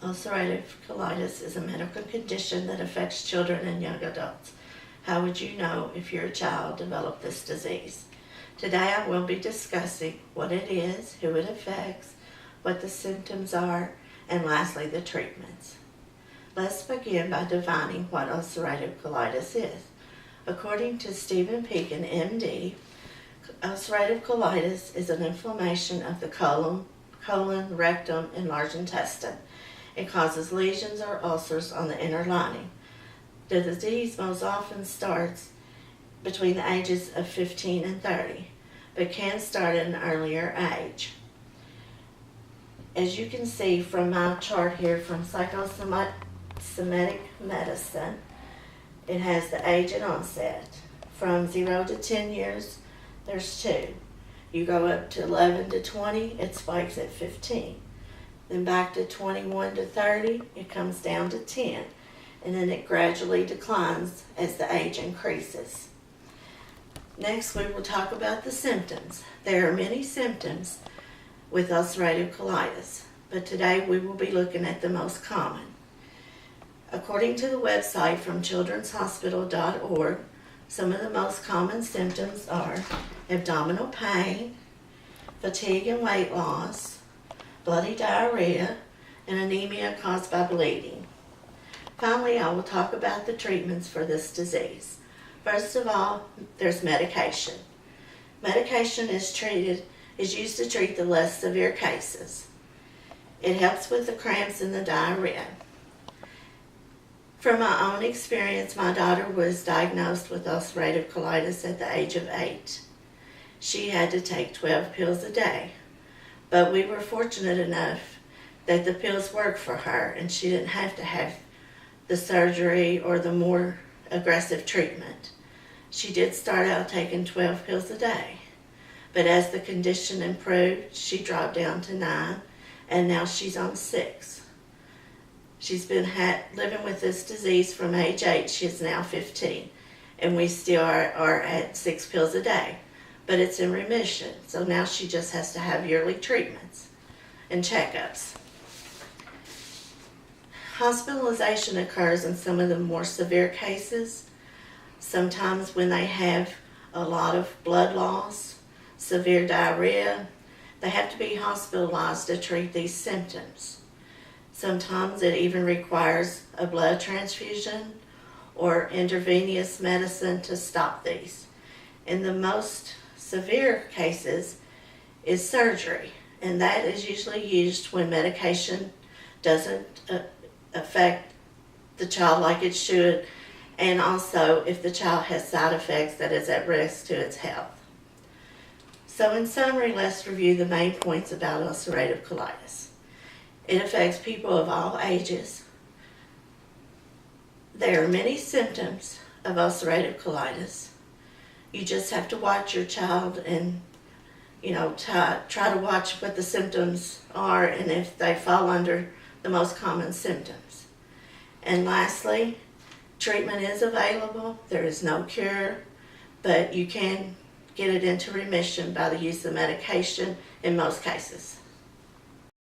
Ulcerative colitis is a medical condition that affects children and young adults. How would you know if your child developed this disease? Today I will be discussing what it is, who it affects, what the symptoms are, and lastly the treatments. Let's begin by defining what ulcerative colitis is. According to Stephen Pekin, MD, ulcerative colitis is an inflammation of the colon, rectum, and large intestine. It causes lesions or ulcers on the inner lining. The disease most often starts between the ages of 15 and 30, but can start at an earlier age. As you can see from my chart here from Psychosomatic Medicine, it has the age and onset. From 0 to 10 years, there's 2. You go up to 11 to 20, it spikes at 15. Then back to 21 to 30, it comes down to 10. And then it gradually declines as the age increases. Next, we will talk about the symptoms. There are many symptoms with ulcerative colitis, but today we will be looking at the most common. According to the website from childrenshospital.org, some of the most common symptoms are abdominal pain, fatigue and weight loss, bloody diarrhea, and anemia caused by bleeding. Finally, I will talk about the treatments for this disease. First of all, there's medication. Medication is used to treat the less severe cases. It helps with the cramps and the diarrhea. From my own experience, my daughter was diagnosed with ulcerative colitis at the age of 8. She had to take 12 pills a day, but we were fortunate enough that the pills worked for her and she didn't have to have the surgery or the more aggressive treatment. She did start out taking 12 pills a day, but as the condition improved, she dropped down to 9, and now she's on 6. She's been living with this disease from age 8. She is now 15, and we still are at 6 pills a day, but it's in remission, so now she just has to have yearly treatments and checkups. Hospitalization occurs in some of the more severe cases, sometimes when they have a lot of blood loss, severe diarrhea. They have to be hospitalized to treat these symptoms. Sometimes it even requires a blood transfusion or intravenous medicine to stop these. In the most severe cases is surgery, and that is usually used when medication doesn't affect the child like it should, and also if the child has side effects that is at risk to its health. So in summary, let's review the main points about ulcerative colitis. It affects people of all ages. There are many symptoms of ulcerative colitis. You just have to watch your child and try to watch what the symptoms are and if they fall under the most common symptoms. And lastly, treatment is available. There is no cure, but you can get it into remission by the use of medication in most cases.